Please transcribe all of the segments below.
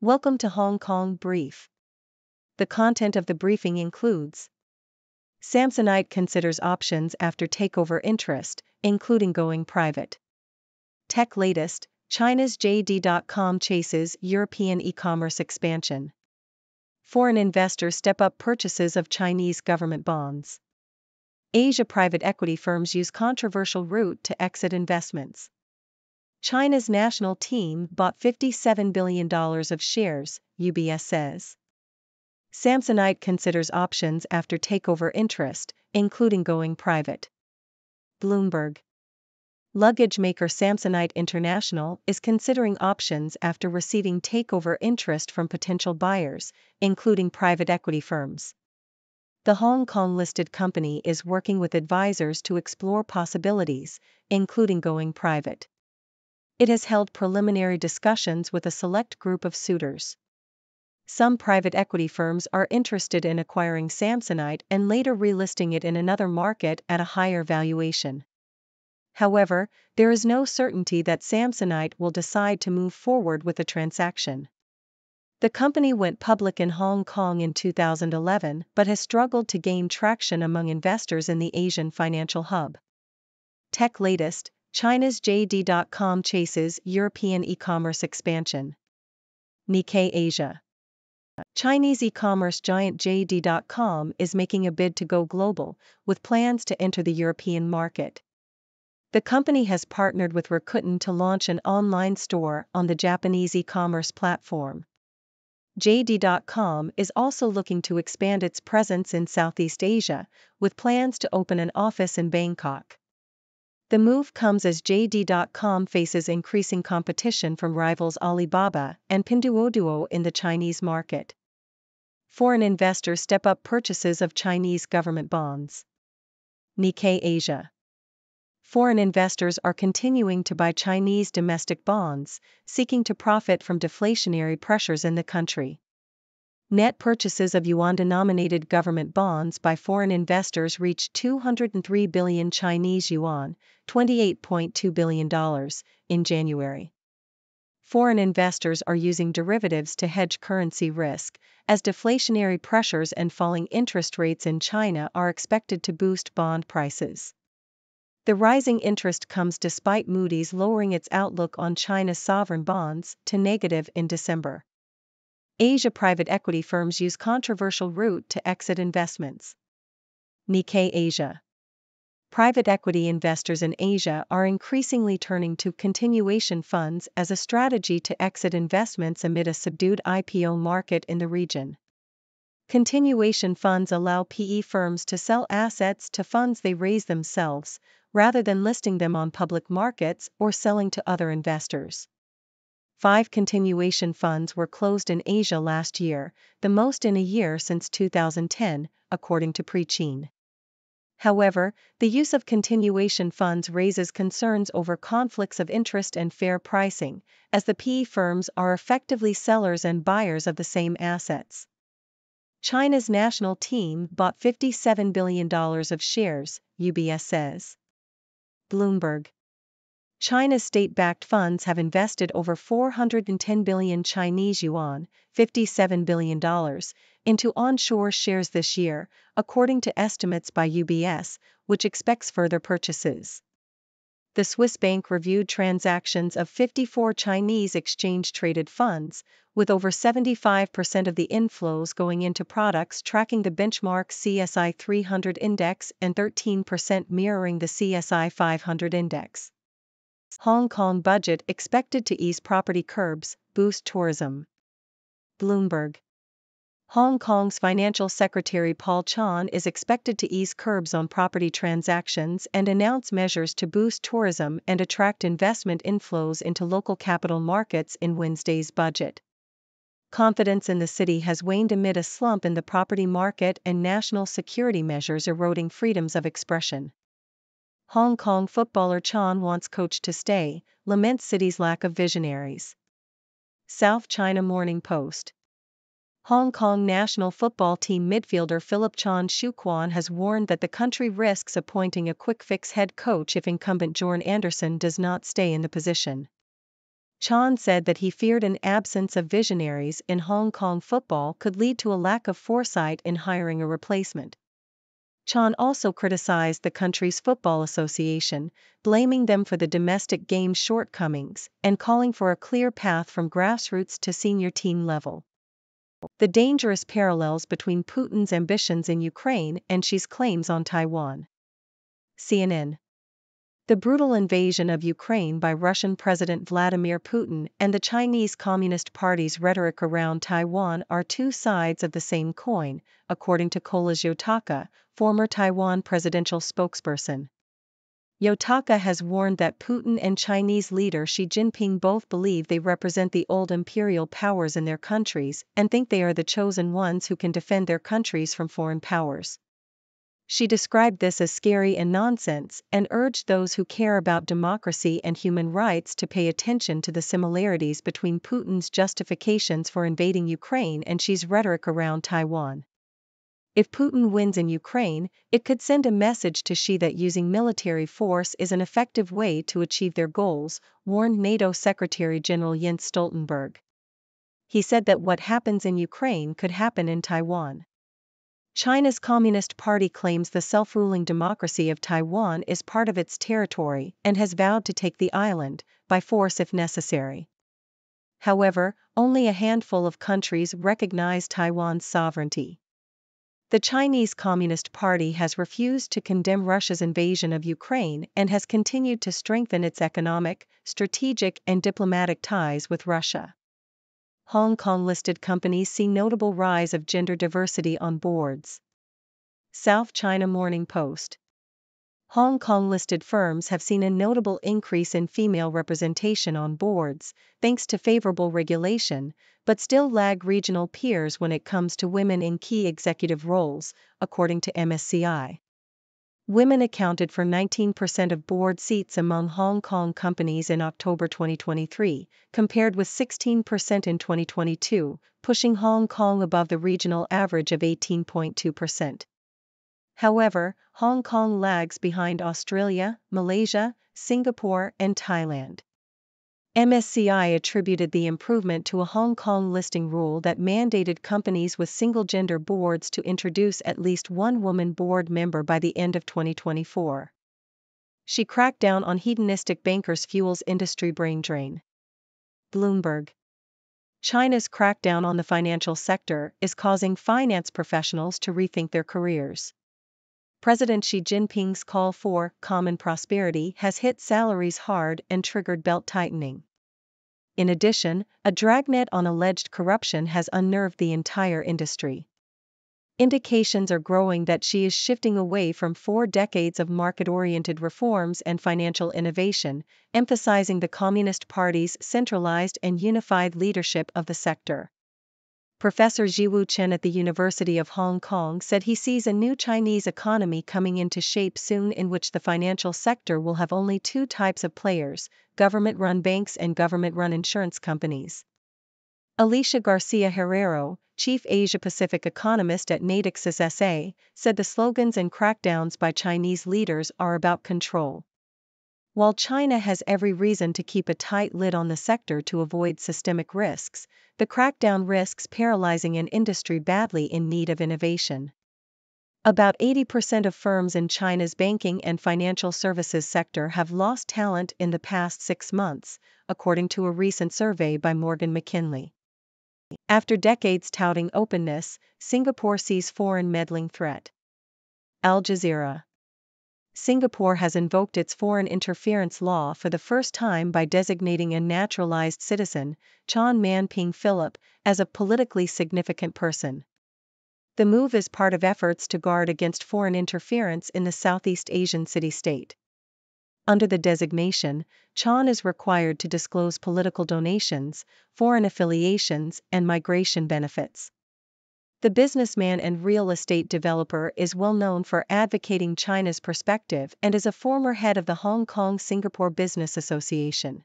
Welcome to Hong Kong Brief. The content of the briefing includes: Samsonite considers options after takeover interest, including going private. Tech latest, China's JD.com chases European e-commerce expansion. Foreign investors step up purchases of Chinese government bonds. Asia private equity firms use controversial route to exit investments. China's national team bought $57 billion of shares, UBS says. Samsonite considers options after takeover interest, including going private. Bloomberg. Luggage maker Samsonite International is considering options after receiving takeover interest from potential buyers, including private equity firms. The Hong Kong-listed company is working with advisors to explore possibilities, including going private. It has held preliminary discussions with a select group of suitors. Some private equity firms are interested in acquiring Samsonite and later relisting it in another market at a higher valuation. However, there is no certainty that Samsonite will decide to move forward with the transaction. The company went public in Hong Kong in 2011 but has struggled to gain traction among investors in the Asian financial hub. Tech latest, China's JD.com chases European e-commerce expansion. Nikkei Asia. Chinese e-commerce giant JD.com is making a bid to go global, with plans to enter the European market. The company has partnered with Rakuten to launch an online store on the Japanese e-commerce platform. JD.com is also looking to expand its presence in Southeast Asia, with plans to open an office in Bangkok. The move comes as JD.com faces increasing competition from rivals Alibaba and Pinduoduo in the Chinese market. Foreign investors step up purchases of Chinese government bonds. Nikkei Asia. Foreign investors are continuing to buy Chinese domestic bonds, seeking to profit from deflationary pressures in the country. Net purchases of yuan-denominated government bonds by foreign investors reached 203 billion Chinese yuan, $28.2 billion, in January. Foreign investors are using derivatives to hedge currency risk, as deflationary pressures and falling interest rates in China are expected to boost bond prices. The rising interest comes despite Moody's lowering its outlook on China's sovereign bonds to negative in December. Asia private equity firms use controversial route to exit investments. Nikkei Asia. Private equity investors in Asia are increasingly turning to continuation funds as a strategy to exit investments amid a subdued IPO market in the region. Continuation funds allow PE firms to sell assets to funds they raise themselves, rather than listing them on public markets or selling to other investors. 5 continuation funds were closed in Asia last year, the most in a year since 2010, according to Pre-Chin. However, the use of continuation funds raises concerns over conflicts of interest and fair pricing, as the PE firms are effectively sellers and buyers of the same assets. China's national team bought $57 billion of shares, UBS says. Bloomberg. China's state-backed funds have invested over 410 billion Chinese yuan, $57 billion, into onshore shares this year, according to estimates by UBS, which expects further purchases. The Swiss bank reviewed transactions of 54 Chinese exchange-traded funds, with over 75% of the inflows going into products tracking the benchmark CSI 300 index and 13% mirroring the CSI 500 index. Hong Kong budget expected to ease property curbs, boost tourism. Bloomberg. Hong Kong's Financial Secretary Paul Chan is expected to ease curbs on property transactions and announce measures to boost tourism and attract investment inflows into local capital markets in Wednesday's budget. Confidence in the city has waned amid a slump in the property market and national security measures eroding freedoms of expression. Hong Kong footballer Chan wants coach to stay, laments city's lack of visionaries. South China Morning Post. Hong Kong national football team midfielder Philip Chan Shu-Quan has warned that the country risks appointing a quick-fix head coach if incumbent Jorn Anderson does not stay in the position. Chan said that he feared an absence of visionaries in Hong Kong football could lead to a lack of foresight in hiring a replacement. Chan also criticized the country's football association, blaming them for the domestic game's shortcomings and calling for a clear path from grassroots to senior team level. The dangerous parallels between Putin's ambitions in Ukraine and Xi's claims on Taiwan. CNN. The brutal invasion of Ukraine by Russian President Vladimir Putin and the Chinese Communist Party's rhetoric around Taiwan are two sides of the same coin, according to Yotaka, former Taiwan presidential spokesperson. Yotaka has warned that Putin and Chinese leader Xi Jinping both believe they represent the old imperial powers in their countries and think they are the chosen ones who can defend their countries from foreign powers. She described this as scary and nonsense and urged those who care about democracy and human rights to pay attention to the similarities between Putin's justifications for invading Ukraine and Xi's rhetoric around Taiwan. If Putin wins in Ukraine, it could send a message to Xi that using military force is an effective way to achieve their goals, warned NATO Secretary General Jens Stoltenberg. He said that what happens in Ukraine could happen in Taiwan. China's Communist Party claims the self-ruling democracy of Taiwan is part of its territory and has vowed to take the island, by force if necessary. However, only a handful of countries recognize Taiwan's sovereignty. The Chinese Communist Party has refused to condemn Russia's invasion of Ukraine and has continued to strengthen its economic, strategic and diplomatic ties with Russia. Hong Kong-listed companies see notable rise of gender diversity on boards. South China Morning Post. Hong Kong-listed firms have seen a notable increase in female representation on boards, thanks to favorable regulation, but still lag regional peers when it comes to women in key executive roles, according to MSCI. Women accounted for 19% of board seats among Hong Kong companies in October 2023, compared with 16% in 2022, pushing Hong Kong above the regional average of 18.2%. However, Hong Kong lags behind Australia, Malaysia, Singapore, and Thailand. MSCI attributed the improvement to a Hong Kong listing rule that mandated companies with single-gender boards to introduce at least one woman board member by the end of 2024. She cracked down on hedonistic bankers' fuels industry brain drain. Bloomberg. China's crackdown on the financial sector is causing finance professionals to rethink their careers. President Xi Jinping's call for common prosperity has hit salaries hard and triggered belt-tightening. In addition, a dragnet on alleged corruption has unnerved the entire industry. Indications are growing that Xi is shifting away from 4 decades of market-oriented reforms and financial innovation, emphasizing the Communist Party's centralized and unified leadership of the sector. Professor Jiwu Chen at the University of Hong Kong said he sees a new Chinese economy coming into shape soon in which the financial sector will have only 2 types of players, government-run banks and government-run insurance companies. Alicia Garcia Herrero, chief Asia-Pacific economist at Natixis SA, said the slogans and crackdowns by Chinese leaders are about control. While China has every reason to keep a tight lid on the sector to avoid systemic risks, the crackdown risks paralyzing an industry badly in need of innovation. About 80% of firms in China's banking and financial services sector have lost talent in the past 6 months, according to a recent survey by Morgan McKinley. After decades touting openness, Singapore sees foreign meddling threat. Al Jazeera. Singapore has invoked its foreign interference law for the first time by designating a naturalized citizen, Chan Man Ping Philip, as a politically significant person. The move is part of efforts to guard against foreign interference in the Southeast Asian city-state. Under the designation, Chan is required to disclose political donations, foreign affiliations, and migration benefits. The businessman and real estate developer is well known for advocating China's perspective and is a former head of the Hong Kong-Singapore Business Association.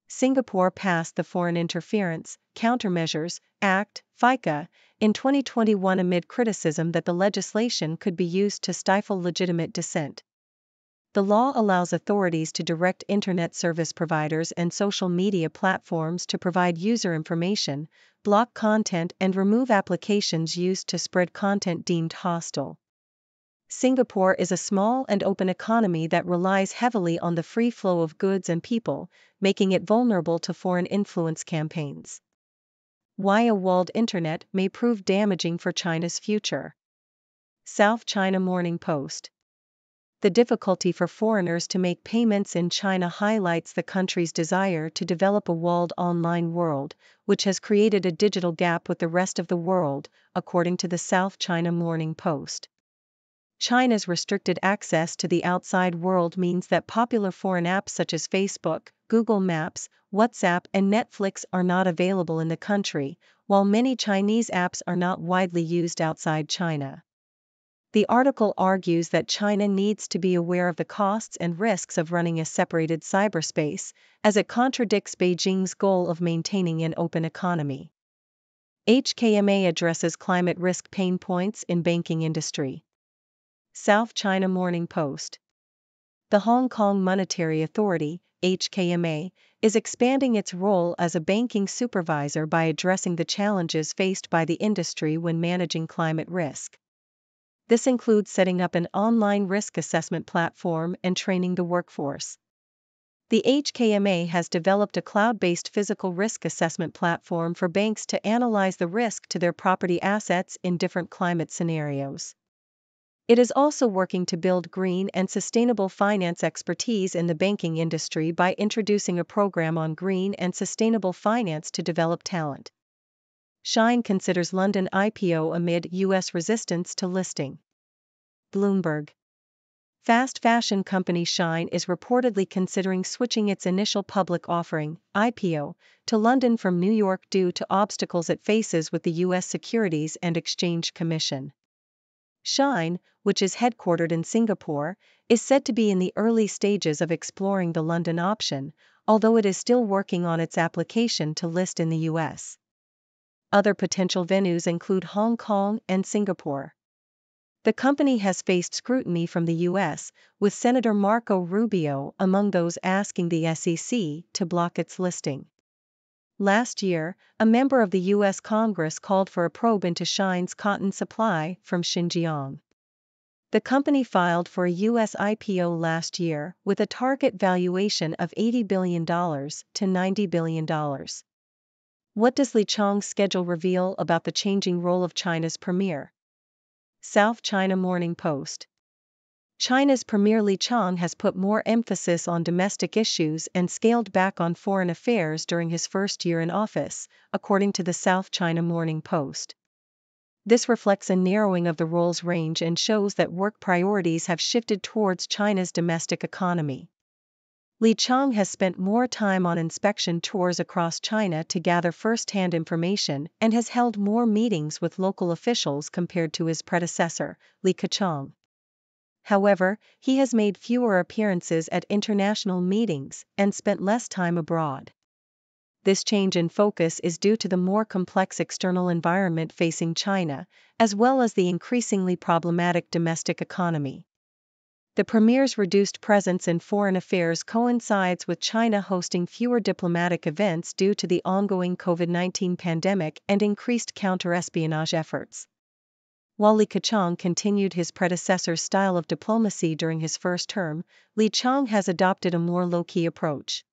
Singapore passed the Foreign Interference, Countermeasures, Act, FICA, in 2021 amid criticism that the legislation could be used to stifle legitimate dissent. The law allows authorities to direct internet service providers and social media platforms to provide user information, block content, and remove applications used to spread content deemed hostile. Singapore is a small and open economy that relies heavily on the free flow of goods and people, making it vulnerable to foreign influence campaigns. Why a walled internet may prove damaging for China's future. South China Morning Post. The difficulty for foreigners to make payments in China highlights the country's desire to develop a walled online world, which has created a digital gap with the rest of the world, according to the South China Morning Post. China's restricted access to the outside world means that popular foreign apps such as Facebook, Google Maps, WhatsApp, and Netflix are not available in the country, while many Chinese apps are not widely used outside China. The article argues that China needs to be aware of the costs and risks of running a separated cyberspace, as it contradicts Beijing's goal of maintaining an open economy. HKMA addresses climate risk pain points in banking industry. South China Morning Post. The Hong Kong Monetary Authority, HKMA, is expanding its role as a banking supervisor by addressing the challenges faced by the industry when managing climate risk. This includes setting up an online risk assessment platform and training the workforce. The HKMA has developed a cloud-based physical risk assessment platform for banks to analyze the risk to their property assets in different climate scenarios. It is also working to build green and sustainable finance expertise in the banking industry by introducing a program on green and sustainable finance to develop talent. Shine considers London IPO amid U.S. resistance to listing. Bloomberg. Fast fashion company Shine is reportedly considering switching its initial public offering, IPO, to London from New York due to obstacles it faces with the U.S. Securities and Exchange Commission. Shine, which is headquartered in Singapore, is said to be in the early stages of exploring the London option, although it is still working on its application to list in the U.S. Other potential venues include Hong Kong and Singapore. The company has faced scrutiny from the U.S., with Senator Marco Rubio among those asking the SEC to block its listing. Last year, a member of the U.S. Congress called for a probe into Shine's cotton supply from Xinjiang. The company filed for a U.S. IPO last year with a target valuation of $80 billion to $90 billion. What does Li Chang's schedule reveal about the changing role of China's premier? South China Morning Post. China's Premier Li Chang has put more emphasis on domestic issues and scaled back on foreign affairs during his first year in office, according to the South China Morning Post. This reflects a narrowing of the role's range and shows that work priorities have shifted towards China's domestic economy. Li Chang has spent more time on inspection tours across China to gather first-hand information and has held more meetings with local officials compared to his predecessor, Li Keqiang. However, he has made fewer appearances at international meetings and spent less time abroad. This change in focus is due to the more complex external environment facing China, as well as the increasingly problematic domestic economy. The premier's reduced presence in foreign affairs coincides with China hosting fewer diplomatic events due to the ongoing COVID-19 pandemic and increased counter-espionage efforts. While Li Keqiang continued his predecessor's style of diplomacy during his first term, Li Chang has adopted a more low-key approach.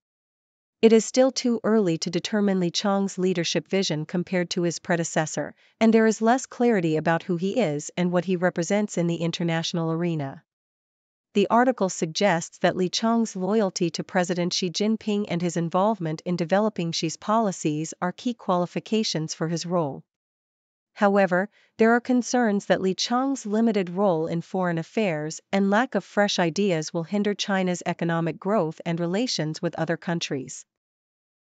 It is still too early to determine Li Chang's leadership vision compared to his predecessor, and there is less clarity about who he is and what he represents in the international arena. The article suggests that Li Chang's loyalty to President Xi Jinping and his involvement in developing Xi's policies are key qualifications for his role. However, there are concerns that Li Chang's limited role in foreign affairs and lack of fresh ideas will hinder China's economic growth and relations with other countries.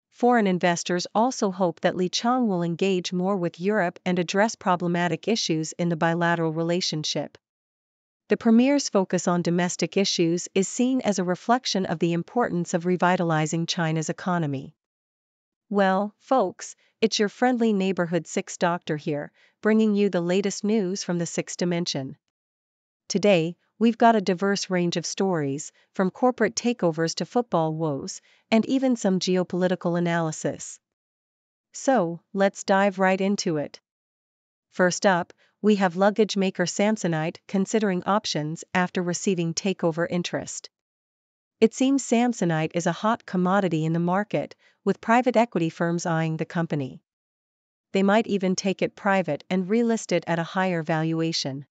Foreign investors also hope that Li Chang will engage more with Europe and address problematic issues in the bilateral relationship. The premier's focus on domestic issues is seen as a reflection of the importance of revitalizing China's economy. Well, folks, it's your friendly neighborhood Sixth Doctor here, bringing you the latest news from the Sixth Dimension. Today, we've got a diverse range of stories, from corporate takeovers to football woes, and even some geopolitical analysis. So, let's dive right into it. First up, we have luggage maker Samsonite considering options after receiving takeover interest. It seems Samsonite is a hot commodity in the market, with private equity firms eyeing the company. They might even take it private and relist it at a higher valuation.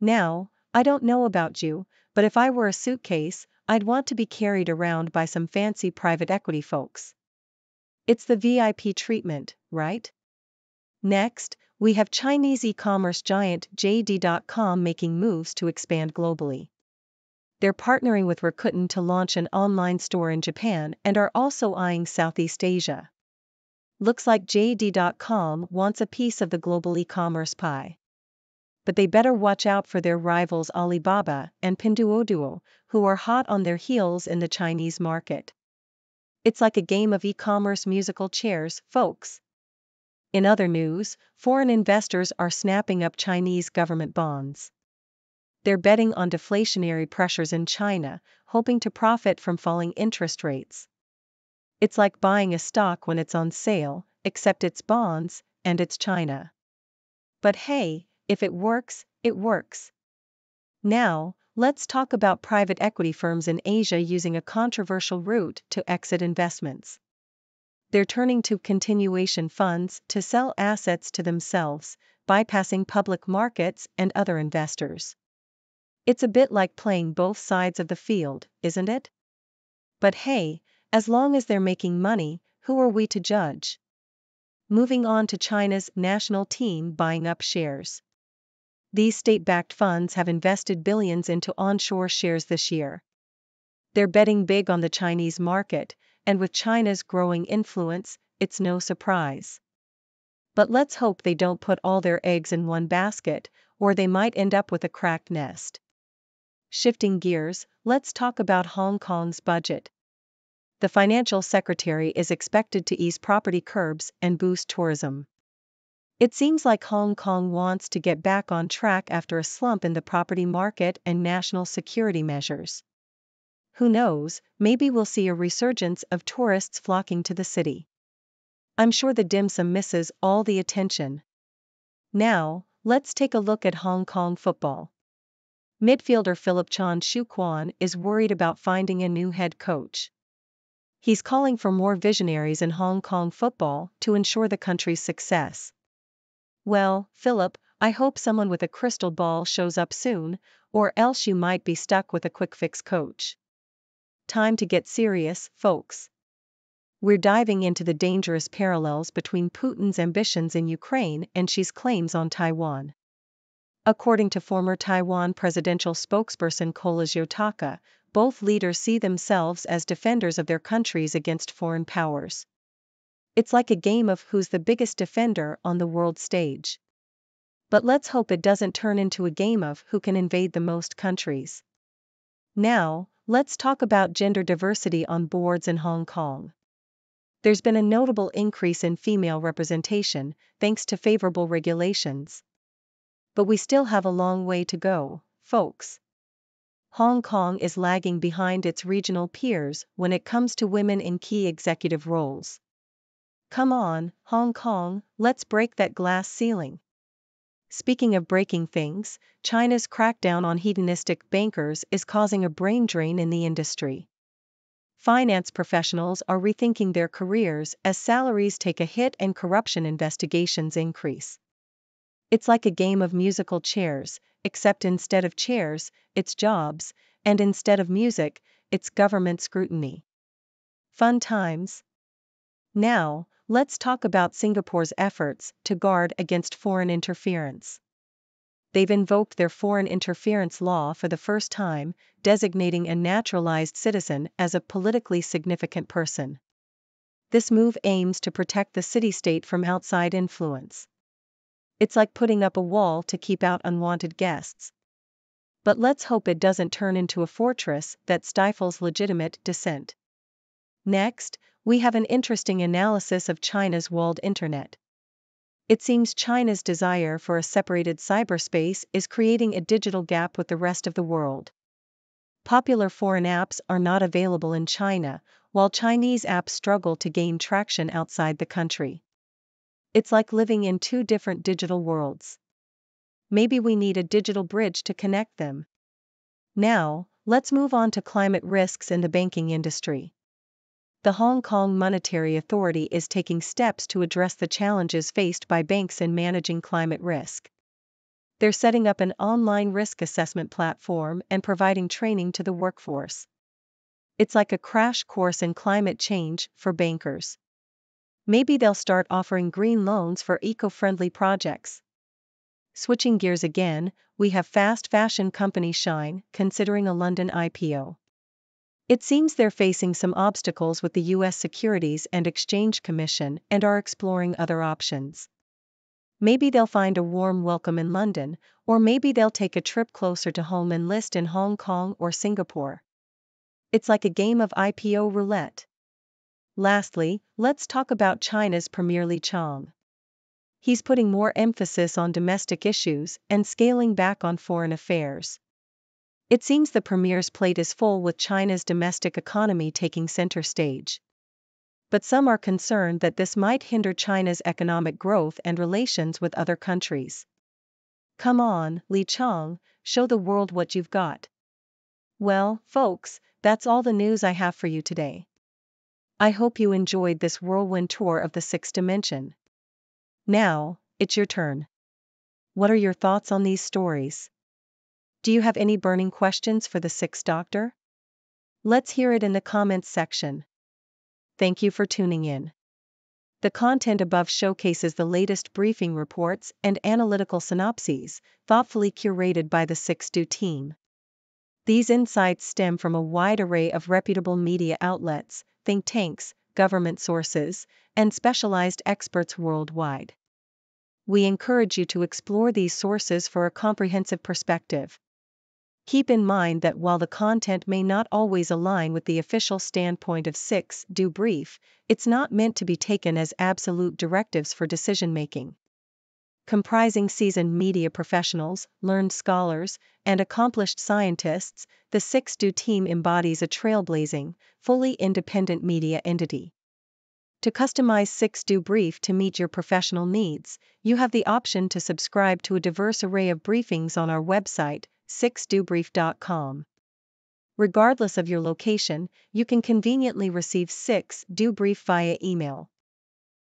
Now, I don't know about you, but if I were a suitcase, I'd want to be carried around by some fancy private equity folks. It's the VIP treatment, right? Next, we have Chinese e-commerce giant JD.com making moves to expand globally. They're partnering with Rakuten to launch an online store in Japan and are also eyeing Southeast Asia. Looks like JD.com wants a piece of the global e-commerce pie. But they better watch out for their rivals Alibaba and Pinduoduo, who are hot on their heels in the Chinese market. It's like a game of e-commerce musical chairs, folks. In other news, foreign investors are snapping up Chinese government bonds. They're betting on deflationary pressures in China, hoping to profit from falling interest rates. It's like buying a stock when it's on sale, except it's bonds, and it's China. But hey, if it works, it works. Now, let's talk about private equity firms in Asia using a controversial route to exit investments. They're turning to continuation funds to sell assets to themselves, bypassing public markets and other investors. It's a bit like playing both sides of the field, isn't it? But hey, as long as they're making money, who are we to judge? Moving on to China's national team buying up shares. These state-backed funds have invested billions into onshore shares this year. They're betting big on the Chinese market, and with China's growing influence, it's no surprise. But let's hope they don't put all their eggs in one basket, or they might end up with a cracked nest. Shifting gears, let's talk about Hong Kong's budget. The financial secretary is expected to ease property curbs and boost tourism. It seems like Hong Kong wants to get back on track after a slump in the property market and national security measures. Who knows, maybe we'll see a resurgence of tourists flocking to the city. I'm sure the dim sum misses all the attention. Now, let's take a look at Hong Kong football. Midfielder Philip Chan Shu Quan is worried about finding a new head coach. He's calling for more visionaries in Hong Kong football to ensure the country's success. Well, Philip, I hope someone with a crystal ball shows up soon, or else you might be stuck with a quick-fix coach. Time to get serious, folks. We're diving into the dangerous parallels between Putin's ambitions in Ukraine and Xi's claims on Taiwan. According to former Taiwan presidential spokesperson Kola Xiotaka, both leaders see themselves as defenders of their countries against foreign powers. It's like a game of who's the biggest defender on the world stage. But let's hope it doesn't turn into a game of who can invade the most countries. Now, let's talk about gender diversity on boards in Hong Kong. There's been a notable increase in female representation, thanks to favorable regulations. But we still have a long way to go, folks. Hong Kong is lagging behind its regional peers when it comes to women in key executive roles. Come on, Hong Kong, let's break that glass ceiling. Speaking of breaking things, China's crackdown on hedonistic bankers is causing a brain drain in the industry. Finance professionals are rethinking their careers as salaries take a hit and corruption investigations increase. It's like a game of musical chairs, except instead of chairs, it's jobs, and instead of music, it's government scrutiny. Fun times. Now, let's talk about Singapore's efforts to guard against foreign interference. They've invoked their foreign interference law for the first time, designating a naturalized citizen as a politically significant person. This move aims to protect the city-state from outside influence. It's like putting up a wall to keep out unwanted guests. But let's hope it doesn't turn into a fortress that stifles legitimate dissent. Next, we have an interesting analysis of China's walled internet. It seems China's desire for a separated cyberspace is creating a digital gap with the rest of the world. Popular foreign apps are not available in China, while Chinese apps struggle to gain traction outside the country. It's like living in two different digital worlds. Maybe we need a digital bridge to connect them. Now, let's move on to climate risks in the banking industry. The Hong Kong Monetary Authority is taking steps to address the challenges faced by banks in managing climate risk. They're setting up an online risk assessment platform and providing training to the workforce. It's like a crash course in climate change for bankers. Maybe they'll start offering green loans for eco-friendly projects. Switching gears again, we have fast fashion company Shine considering a London IPO. It seems they're facing some obstacles with the US Securities and Exchange Commission and are exploring other options. Maybe they'll find a warm welcome in London, or maybe they'll take a trip closer to home and list in Hong Kong or Singapore. It's like a game of IPO roulette. Lastly, let's talk about China's Premier Li Qiang. He's putting more emphasis on domestic issues and scaling back on foreign affairs. It seems the premier's plate is full with China's domestic economy taking center stage. But some are concerned that this might hinder China's economic growth and relations with other countries. Come on, Li Qiang, show the world what you've got. Well, folks, that's all the news I have for you today. I hope you enjoyed this whirlwind tour of the sixth dimension. Now, it's your turn. What are your thoughts on these stories? Do you have any burning questions for the Sixth Doctor? Let's hear it in the comments section. Thank you for tuning in. The content above showcases the latest briefing reports and analytical synopses, thoughtfully curated by the Sixth Do team. These insights stem from a wide array of reputable media outlets, think tanks, government sources, and specialized experts worldwide. We encourage you to explore these sources for a comprehensive perspective. Keep in mind that while the content may not always align with the official standpoint of Sixth Do Brief, it's not meant to be taken as absolute directives for decision-making. Comprising seasoned media professionals, learned scholars, and accomplished scientists, the Sixth Do team embodies a trailblazing, fully independent media entity. To customize Sixth Do Brief to meet your professional needs, you have the option to subscribe to a diverse array of briefings on our website, sixthdobrief.com. Regardless of your location, you can conveniently receive Sixth Do Brief via email.